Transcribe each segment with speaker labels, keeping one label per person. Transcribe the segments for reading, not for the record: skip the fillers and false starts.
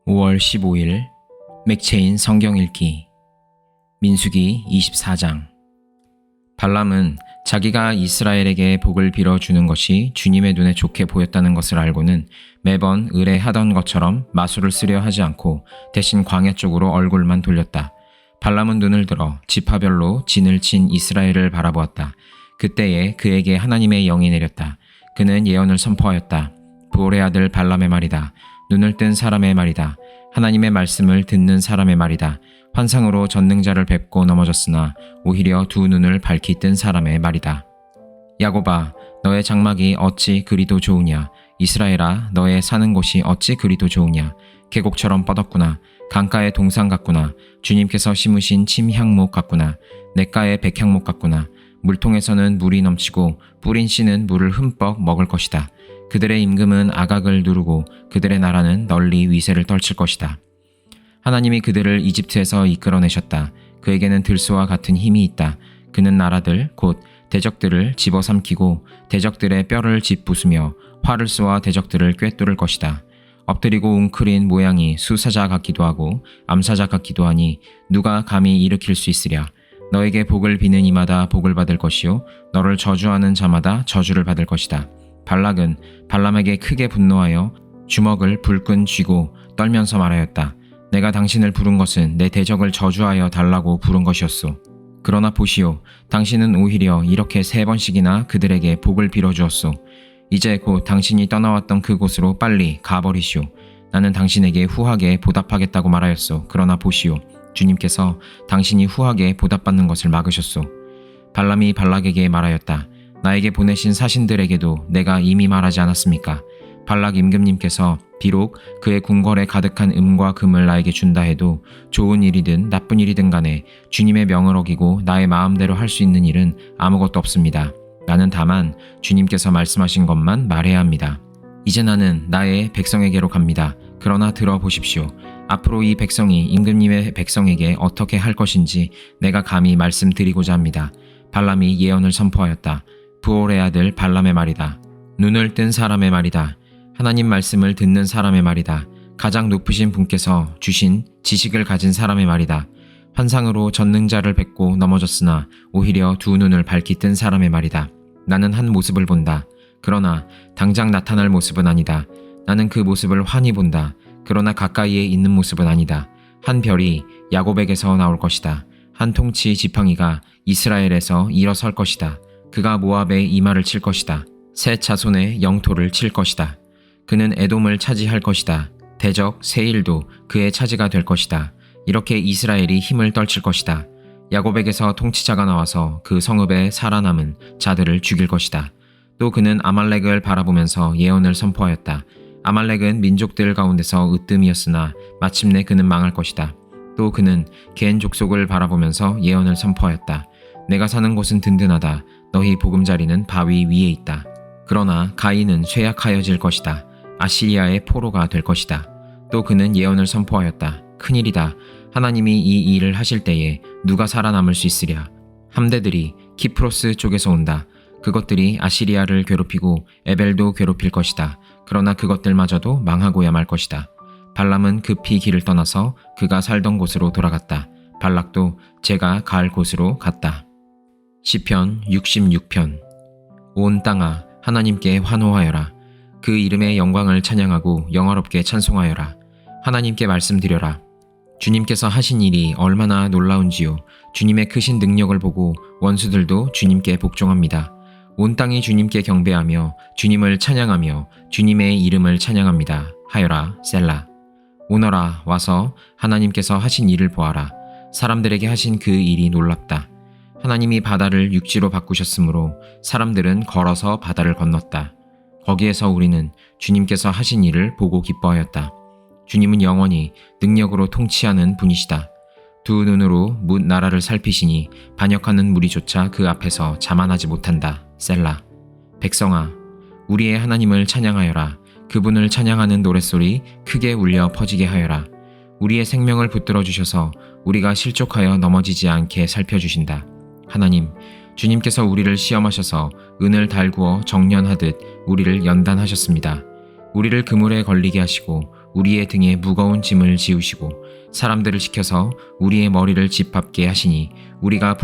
Speaker 1: 5월 15일 맥체인 성경 읽기. 민수기 24장. 발람은 자기가 이스라엘에게 복을 빌어주는 것이 주님의 눈에 좋게 보였다는 것을 알고는 매번 의뢰하던 것처럼 마술을 쓰려 하지 않고 대신 광야 쪽으로 얼굴만 돌렸다. 발람은 눈을 들어 지파별로 진을 친 이스라엘을 바라보았다. 그때에 그에게 하나님의 영이 내렸다. 그는 예언을 선포하였다. 부올의 아들 발람의 말이다. 눈을 뜬 사람의 말이다. 하나님의 말씀을 듣는 사람의 말이다. 환상으로 전능자를 뵙고 넘어졌으나 오히려 두 눈을 밝히 뜬 사람의 말이다. 야곱아, 너의 장막이 어찌 그리도 좋으냐. 이스라엘아, 너의 사는 곳이 어찌 그리도 좋으냐. 계곡처럼 뻗었구나. 강가의 동상 같구나. 주님께서 심으신 침향목 같구나. 냇가의 백향목 같구나. 물통에서는 물이 넘치고 뿌린 씨는 물을 흠뻑 먹을 것이다. 그들의 임금은 아각을 누르고 그들의 나라는 널리 위세를 떨칠 것이다. 하나님이 그들을 이집트에서 이끌어내셨다. 그에게는 들소와 같은 힘이 있다. 그는 나라들 곧 대적들을 집어삼키고 대적들의 뼈를 짓부수며 활을 쏘아 대적들을 꿰뚫을 것이다. 엎드리고 웅크린 모양이 수사자 같기도 하고 암사자 같기도 하니 누가 감히 일으킬 수 있으랴. 너에게 복을 비는 이마다 복을 받을 것이요 너를 저주하는 자마다 저주를 받을 것이다. 발락은 발람에게 크게 분노하여 주먹을 불끈 쥐고 떨면서 말하였다. 내가 당신을 부른 것은 내 대적을 저주하여 달라고 부른 것이었소. 그러나 보시오, 당신은 오히려 이렇게 3번씩이나 그들에게 복을 빌어주었소. 이제 곧 당신이 떠나왔던 그곳으로 빨리 가버리시오. 나는 당신에게 후하게 보답하겠다고 말하였소. 그러나 보시오, 주님께서 당신이 후하게 보답받는 것을 막으셨소. 발람이 발락에게 말하였다. 나에게 보내신 사신들에게도 내가 이미 말하지 않았습니까? 발락 임금님께서 비록 그의 궁궐에 가득한 음과 금을 나에게 준다 해도 좋은 일이든 나쁜 일이든 간에 주님의 명을 어기고 나의 마음대로 할 수 있는 일은 아무것도 없습니다. 나는 다만 주님께서 말씀하신 것만 말해야 합니다. 이제 나는 나의 백성에게로 갑니다. 그러나 들어보십시오. 앞으로 이 백성이 임금님의 백성에게 어떻게 할 것인지 내가 감히 말씀드리고자 합니다. 발람이 예언을 선포하였다. 부올의 아들 발람의 말이다. 눈을 뜬 사람의 말이다. 하나님 말씀을 듣는 사람의 말이다. 가장 높으신 분께서 주신 지식을 가진 사람의 말이다. 환상으로 전능자를 뵙고 넘어졌으나 오히려 두 눈을 밝히 뜬 사람의 말이다. 나는 한 모습을 본다. 그러나 당장 나타날 모습은 아니다. 나는 그 모습을 환히 본다. 그러나 가까이에 있는 모습은 아니다. 한 별이 야곱에게서 나올 것이다. 한 통치 지팡이가 이스라엘에서 일어설 것이다. 그가 모압의 이마를 칠 것이다. 새 자손의 영토를 칠 것이다. 그는 에돔을 차지할 것이다. 대적 세일도 그의 차지가 될 것이다. 이렇게 이스라엘이 힘을 떨칠 것이다. 야곱에게서 통치자가 나와서 그 성읍에 살아남은 자들을 죽일 것이다. 또 그는 아말렉을 바라보면서 예언을 선포하였다. 아말렉은 민족들 가운데서 으뜸이었으나 마침내 그는 망할 것이다. 또 그는 겐 족속을 바라보면서 예언을 선포하였다. 내가 사는 곳은 든든하다. 너희 보금자리는 바위 위에 있다. 그러나 가인은 쇠약하여질 것이다. 아시리아의 포로가 될 것이다. 또 그는 예언을 선포하였다. 큰일이다. 하나님이 이 일을 하실 때에 누가 살아남을 수 있으랴. 함대들이 키프로스 쪽에서 온다. 그것들이 아시리아를 괴롭히고 에벨도 괴롭힐 것이다. 그러나 그것들마저도 망하고야 말 것이다. 발람은 급히 길을 떠나서 그가 살던 곳으로 돌아갔다. 발락도 제가 갈 곳으로 갔다. 시편 66편. 온 땅아, 하나님께 환호하여라. 그 이름의 영광을 찬양하고 영화롭게 찬송하여라. 하나님께 말씀드려라. 주님께서 하신 일이 얼마나 놀라운지요. 주님의 크신 능력을 보고 원수들도 주님께 복종합니다. 온 땅이 주님께 경배하며 주님을 찬양하며 주님의 이름을 찬양합니다. 하여라 셀라. 오너라 와서 하나님께서 하신 일을 보아라. 사람들에게 하신 그 일이 놀랍다. 하나님이 바다를 육지로 바꾸셨으므로 사람들은 걸어서 바다를 건넜다. 거기에서 우리는 주님께서 하신 일을 보고 기뻐하였다. 주님은 영원히 능력으로 통치하는 분이시다. 두 눈으로 뭇 나라를 살피시니 반역하는 무리조차 그 앞에서 자만하지 못한다. 셀라. 백성아, 우리의 하나님을 찬양하여라. 그분을 찬양하는 노랫소리 크게 울려 퍼지게 하여라. 우리의 생명을 붙들어 주셔서 우리가 실족하여 넘어지지 않게 살펴주신다. 하나님, 주님께서 우리를 시험하셔서 은을 달구어 정련하듯 우리를 연단하셨습니다. 우리를 그물에 걸리게 하시고 우리의 등에 무거운 짐을 지우시고 사람들을 시켜서 우리의 머리를 짓밟게 하시니 우리가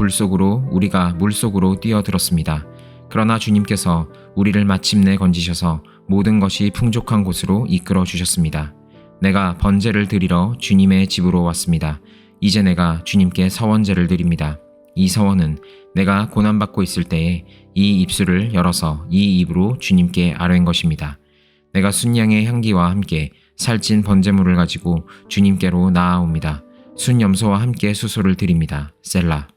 Speaker 1: 우리가 물속으로 뛰어들었습니다. 그러나 주님께서 우리를 마침내 건지셔서 모든 것이 풍족한 곳으로 이끌어 주셨습니다. 내가 번제를 드리러 주님의 집으로 왔습니다. 이제 내가 주님께 서원제를 드립니다. 이 서원은 내가 고난받고 있을 때에 이 입술을 열어서 이 입으로 주님께 아뢰는 것입니다. 내가 순양의 향기와 함께 살찐 번제물을 가지고 주님께로 나아옵니다. 순염소와 함께 수소를 드립니다. 셀라.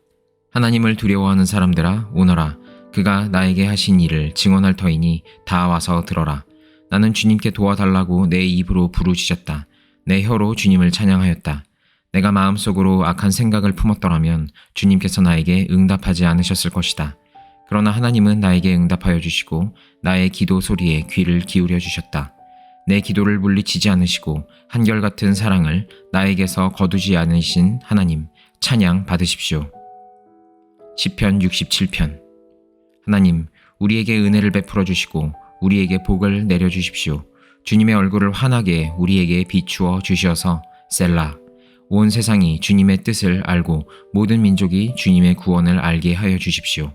Speaker 1: 하나님을 두려워하는 사람들아 오너라. 그가 나에게 하신 일을 증언할 터이니 다 와서 들어라. 나는 주님께 도와달라고 내 입으로 부르짖었다. 내 혀로 주님을 찬양하였다. 내가 마음속으로 악한 생각을 품었더라면 주님께서 나에게 응답하지 않으셨을 것이다. 그러나 하나님은 나에게 응답하여 주시고 나의 기도 소리에 귀를 기울여 주셨다. 내 기도를 물리치지 않으시고 한결같은 사랑을 나에게서 거두지 않으신 하나님, 찬양 받으십시오. 시편 67편. 하나님, 우리에게 은혜를 베풀어 주시고 우리에게 복을 내려 주십시오. 주님의 얼굴을 환하게 우리에게 비추어 주시어서 셀라. 온 세상이 주님의 뜻을 알고 모든 민족이 주님의 구원을 알게 하여 주십시오.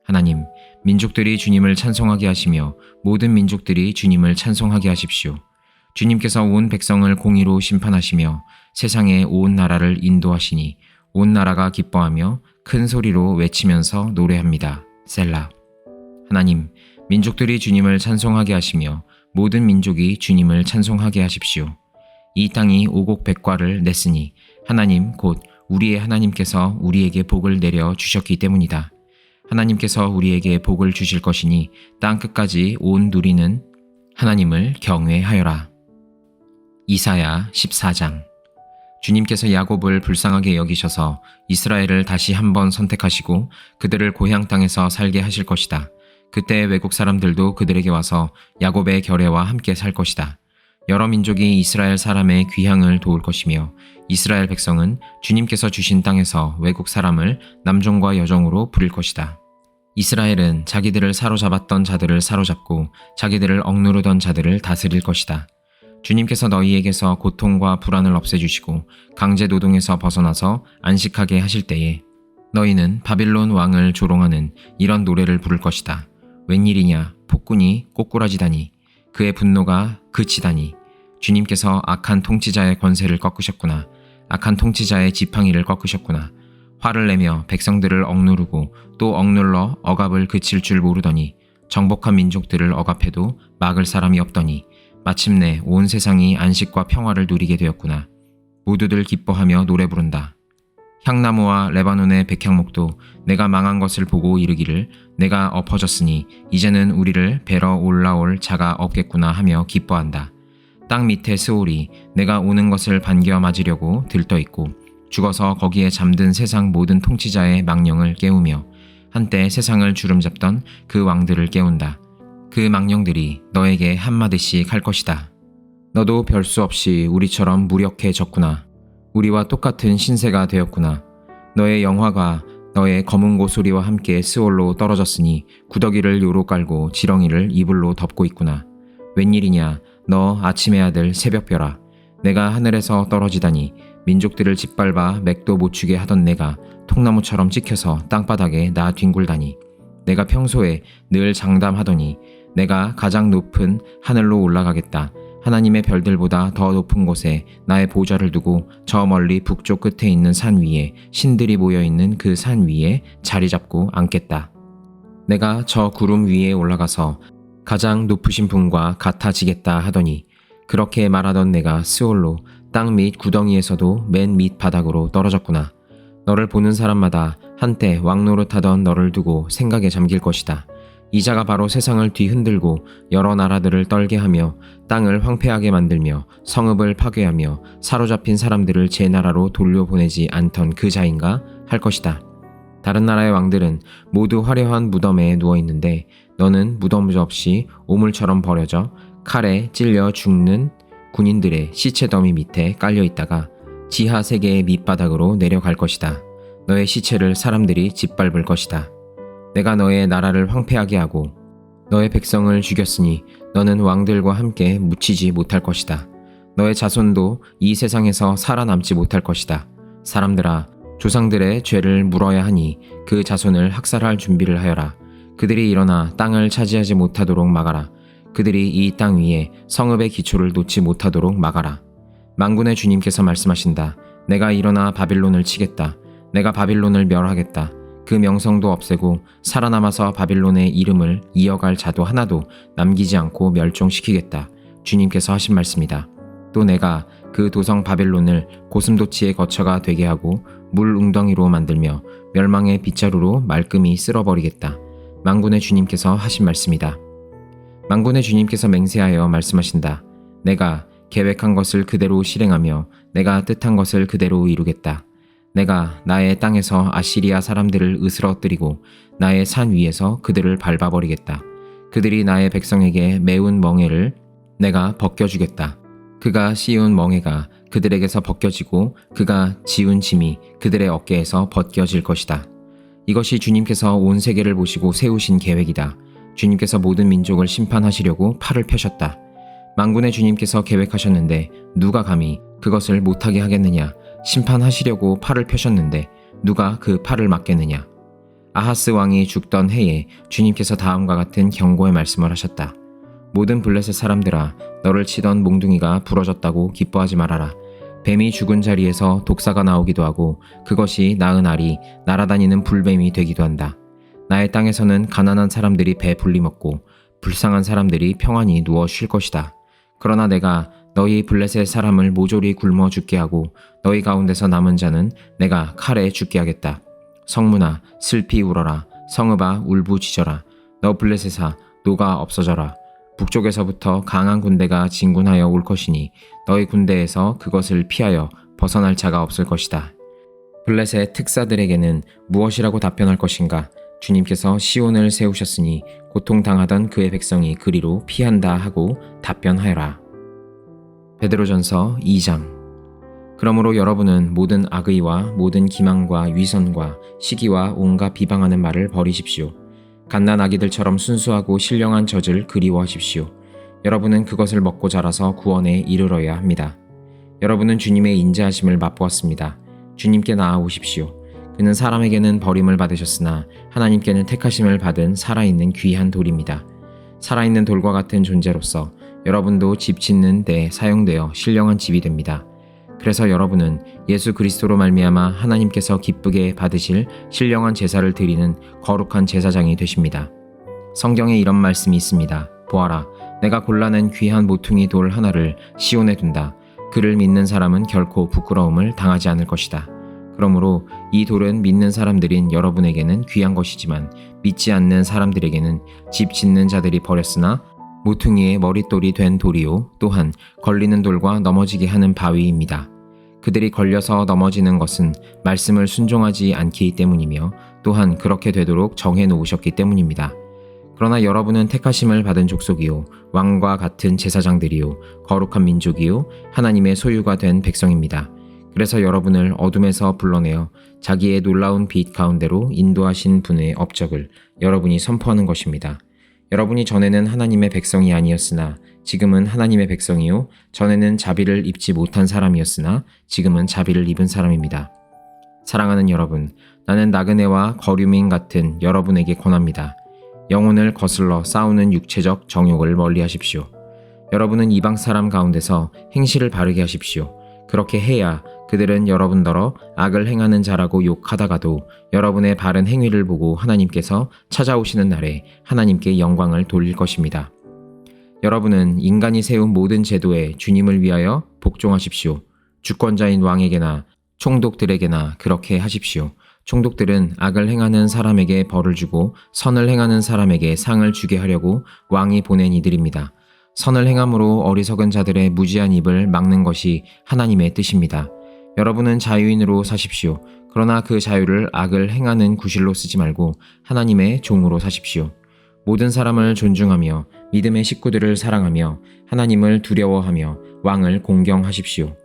Speaker 1: 하나님, 민족들이 주님을 찬송하게 하시며 모든 민족들이 주님을 찬송하게 하십시오. 주님께서 온 백성을 공의로 심판하시며 세상의 온 나라를 인도하시니 온 나라가 기뻐하며 큰 소리로 외치면서 노래합니다. 셀라. 하나님, 민족들이 주님을 찬송하게 하시며 모든 민족이 주님을 찬송하게 하십시오. 이 땅이 오곡백과를 냈으니 하나님 곧 우리의 하나님께서 우리에게 복을 내려 주셨기 때문이다. 하나님께서 우리에게 복을 주실 것이니 땅 끝까지 온 누리는 하나님을 경외하여라. 이사야 14장. 주님께서 야곱을 불쌍하게 여기셔서 이스라엘을 다시 한번 선택하시고 그들을 고향 땅에서 살게 하실 것이다. 그때 외국 사람들도 그들에게 와서 야곱의 결례와 함께 살 것이다. 여러 민족이 이스라엘 사람의 귀향을 도울 것이며 이스라엘 백성은 주님께서 주신 땅에서 외국 사람을 남종과 여종으로 부릴 것이다. 이스라엘은 자기들을 사로잡았던 자들을 사로잡고 자기들을 억누르던 자들을 다스릴 것이다. 주님께서 너희에게서 고통과 불안을 없애주시고 강제 노동에서 벗어나서 안식하게 하실 때에 너희는 바빌론 왕을 조롱하는 이런 노래를 부를 것이다. 웬일이냐, 폭군이 꼬꾸라지다니, 그의 분노가 그치다니. 주님께서 악한 통치자의 권세를 꺾으셨구나. 악한 통치자의 지팡이를 꺾으셨구나. 화를 내며 백성들을 억누르고 또 억눌러 억압을 그칠 줄 모르더니 정복한 민족들을 억압해도 막을 사람이 없더니 마침내 온 세상이 안식과 평화를 누리게 되었구나. 모두들 기뻐하며 노래 부른다. 향나무와 레바논의 백향목도 내가 망한 것을 보고 이르기를 내가 엎어졌으니 이제는 우리를 뵈러 올라올 자가 없겠구나 하며 기뻐한다. 땅 밑에 스올이 내가 오는 것을 반겨 맞으려고 들떠있고 죽어서 거기에 잠든 세상 모든 통치자의 망령을 깨우며 한때 세상을 주름잡던 그 왕들을 깨운다. 그 망령들이 너에게 한마디씩 할 것이다. 너도 별 수 없이 우리처럼 무력해졌구나. 우리와 똑같은 신세가 되었구나. 너의 영화가 너의 검은 고소리와 함께 스올로 떨어졌으니 구더기를 요로 깔고 지렁이를 이불로 덮고 있구나. 웬일이냐, 너 아침의 아들 새벽별아. 내가 하늘에서 떨어지다니 민족들을 짓밟아 맥도 못 추게 하던 내가 통나무처럼 찍혀서 땅바닥에 나 뒹굴다니. 내가 평소에 늘 장담하더니 내가 가장 높은 하늘로 올라가겠다. 하나님의 별들보다 더 높은 곳에 나의 보좌를 두고 저 멀리 북쪽 끝에 있는 산 위에 신들이 모여있는 그 산 위에 자리 잡고 앉겠다. 내가 저 구름 위에 올라가서 가장 높으신 분과 같아지겠다 하더니 그렇게 말하던 내가 스올로 땅 밑 구덩이에서도 맨 밑 바닥으로 떨어졌구나. 너를 보는 사람마다 한때 왕노릇하던 너를 두고 생각에 잠길 것이다. 이 자가 바로 세상을 뒤흔들고 여러 나라들을 떨게 하며 땅을 황폐하게 만들며 성읍을 파괴하며 사로잡힌 사람들을 제 나라로 돌려보내지 않던 그 자인가 할 것이다. 다른 나라의 왕들은 모두 화려한 무덤에 누워있는데 너는 무덤 없이 오물처럼 버려져 칼에 찔려 죽는 군인들의 시체 더미 밑에 깔려있다가 지하 세계의 밑바닥으로 내려갈 것이다. 너의 시체를 사람들이 짓밟을 것이다. 내가 너의 나라를 황폐하게 하고 너의 백성을 죽였으니 너는 왕들과 함께 묻히지 못할 것이다. 너의 자손도 이 세상에서 살아남지 못할 것이다. 사람들아, 조상들의 죄를 물어야 하니 그 자손을 학살할 준비를 하여라. 그들이 일어나 땅을 차지하지 못하도록 막아라. 그들이 이 땅 위에 성읍의 기초를 놓지 못하도록 막아라. 만군의 주님께서 말씀하신다. 내가 일어나 바빌론을 치겠다. 내가 바빌론을 멸하겠다. 그 명성도 없애고 살아남아서 바빌론의 이름을 이어갈 자도 하나도 남기지 않고 멸종시키겠다. 주님께서 하신 말씀이다. 또 내가 그 도성 바빌론을 고슴도치의 거처가 되게 하고 물 웅덩이로 만들며 멸망의 빗자루로 말끔히 쓸어버리겠다. 만군의 주님께서 하신 말씀이다. 만군의 주님께서 맹세하여 말씀하신다. 내가 계획한 것을 그대로 실행하며 내가 뜻한 것을 그대로 이루겠다. 내가 나의 땅에서 아시리아 사람들을 으스러뜨리고 나의 산 위에서 그들을 밟아버리겠다. 그들이 나의 백성에게 메운 멍에를 내가 벗겨주겠다. 그가 씌운 멍에가 그들에게서 벗겨지고 그가 지운 짐이 그들의 어깨에서 벗겨질 것이다. 이것이 주님께서 온 세계를 보시고 세우신 계획이다. 주님께서 모든 민족을 심판하시려고 팔을 펴셨다. 만군의 주님께서 계획하셨는데 누가 감히 그것을 못하게 하겠느냐. 심판하시려고 팔을 펴셨는데 누가 그 팔을 막겠느냐. 아하스 왕이 죽던 해에 주님께서 다음과 같은 경고의 말씀을 하셨다. 모든 블레셋 사람들아, 너를 치던 몽둥이가 부러졌다고 기뻐하지 말아라. 뱀이 죽은 자리에서 독사가 나오기도 하고 그것이 낳은 알이 날아다니는 불뱀이 되기도 한다. 나의 땅에서는 가난한 사람들이 배불리 먹고 불쌍한 사람들이 평안히 누워 쉴 것이다. 그러나 내가 너희 블레셋 사람을 모조리 굶어 죽게 하고 너희 가운데서 남은 자는 내가 칼에 죽게 하겠다. 성문아, 슬피 울어라. 성읍아, 울부짖어라. 너 블레셋아, 노가 없어져라. 북쪽에서부터 강한 군대가 진군하여 올 것이니 너희 군대에서 그것을 피하여 벗어날 자가 없을 것이다. 블레셋 특사들에게는 무엇이라고 답변할 것인가? 주님께서 시온을 세우셨으니 고통당하던 그의 백성이 그리로 피한다 하고 답변하여라. 베드로전서 2장. 그러므로 여러분은 모든 악의와 모든 기망과 위선과 시기와 온갖 비방하는 말을 버리십시오. 갓난 아기들처럼 순수하고 신령한 젖을 그리워하십시오. 여러분은 그것을 먹고 자라서 구원에 이르러야 합니다. 여러분은 주님의 인자하심을 맛보았습니다. 주님께 나아오십시오. 그는 사람에게는 버림을 받으셨으나 하나님께는 택하심을 받은 살아있는 귀한 돌입니다. 살아있는 돌과 같은 존재로서 여러분도 집 짓는 데 사용되어 신령한 집이 됩니다. 그래서 여러분은 예수 그리스도로 말미암아 하나님께서 기쁘게 받으실 신령한 제사를 드리는 거룩한 제사장이 되십니다. 성경에 이런 말씀이 있습니다. 보아라, 내가 골라낸 귀한 모퉁이 돌 하나를 시온에 둔다. 그를 믿는 사람은 결코 부끄러움을 당하지 않을 것이다. 그러므로 이 돌은 믿는 사람들인 여러분에게는 귀한 것이지만 믿지 않는 사람들에게는 집 짓는 자들이 버렸으나 모퉁이의 머릿돌이 된 돌이요 또한 걸리는 돌과 넘어지게 하는 바위입니다. 그들이 걸려서 넘어지는 것은 말씀을 순종하지 않기 때문이며 또한 그렇게 되도록 정해 놓으셨기 때문입니다. 그러나 여러분은 택하심을 받은 족속이요 왕과 같은 제사장들이요 거룩한 민족이요 하나님의 소유가 된 백성입니다. 그래서 여러분을 어둠에서 불러내어 자기의 놀라운 빛 가운데로 인도하신 분의 업적을 여러분이 선포하는 것입니다. 여러분이 전에는 하나님의 백성이 아니었으나 지금은 하나님의 백성이요 전에는 자비를 입지 못한 사람이었으나 지금은 자비를 입은 사람입니다. 사랑하는 여러분, 나는 나그네와 거류민 같은 여러분에게 권합니다. 영혼을 거슬러 싸우는 육체적 정욕을 멀리하십시오. 여러분은 이방 사람 가운데서 행실을 바르게 하십시오. 그렇게 해야 그들은 여러분더러 악을 행하는 자라고 욕하다가도 여러분의 바른 행위를 보고 하나님께서 찾아오시는 날에 하나님께 영광을 돌릴 것입니다. 여러분은 인간이 세운 모든 제도에 주님을 위하여 복종하십시오. 주권자인 왕에게나 총독들에게나 그렇게 하십시오. 총독들은 악을 행하는 사람에게 벌을 주고 선을 행하는 사람에게 상을 주게 하려고 왕이 보낸 이들입니다. 선을 행함으로 어리석은 자들의 무지한 입을 막는 것이 하나님의 뜻입니다. 여러분은 자유인으로 사십시오. 그러나 그 자유를 악을 행하는 구실로 쓰지 말고 하나님의 종으로 사십시오. 모든 사람을 존중하며 믿음의 식구들을 사랑하며 하나님을 두려워하며 왕을 공경하십시오.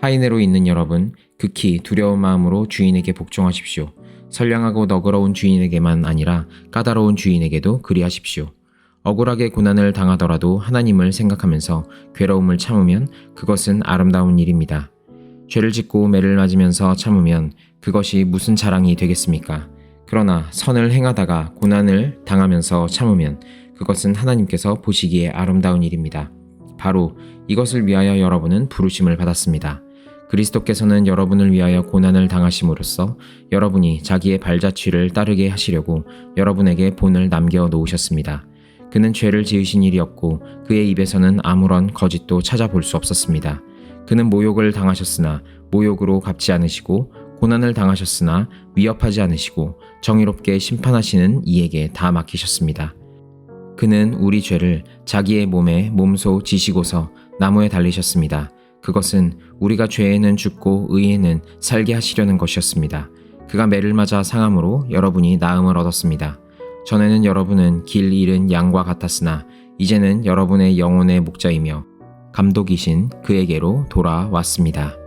Speaker 1: 하인으로 있는 여러분, 극히 두려운 마음으로 주인에게 복종하십시오. 선량하고 너그러운 주인에게만 아니라 까다로운 주인에게도 그리하십시오. 억울하게 고난을 당하더라도 하나님을 생각하면서 괴로움을 참으면 그것은 아름다운 일입니다. 죄를 짓고 매를 맞으면서 참으면 그것이 무슨 자랑이 되겠습니까? 그러나 선을 행하다가 고난을 당하면서 참으면 그것은 하나님께서 보시기에 아름다운 일입니다. 바로 이것을 위하여 여러분은 부르심을 받았습니다. 그리스도께서는 여러분을 위하여 고난을 당하심으로써 여러분이 자기의 발자취를 따르게 하시려고 여러분에게 본을 남겨 놓으셨습니다. 그는 죄를 지으신 일이 없고 그의 입에서는 아무런 거짓도 찾아볼 수 없었습니다. 그는 모욕을 당하셨으나 모욕으로 갚지 않으시고 고난을 당하셨으나 위협하지 않으시고 정의롭게 심판하시는 이에게 다 맡기셨습니다. 그는 우리 죄를 자기의 몸에 몸소 지시고서 나무에 달리셨습니다. 그것은 우리가 죄에는 죽고 의에는 살게 하시려는 것이었습니다. 그가 매를 맞아 상함으로 여러분이 나음을 얻었습니다. 전에는 여러분은 길 잃은 양과 같았으나 이제는 여러분의 영혼의 목자이며 감독이신 그에게로 돌아왔습니다.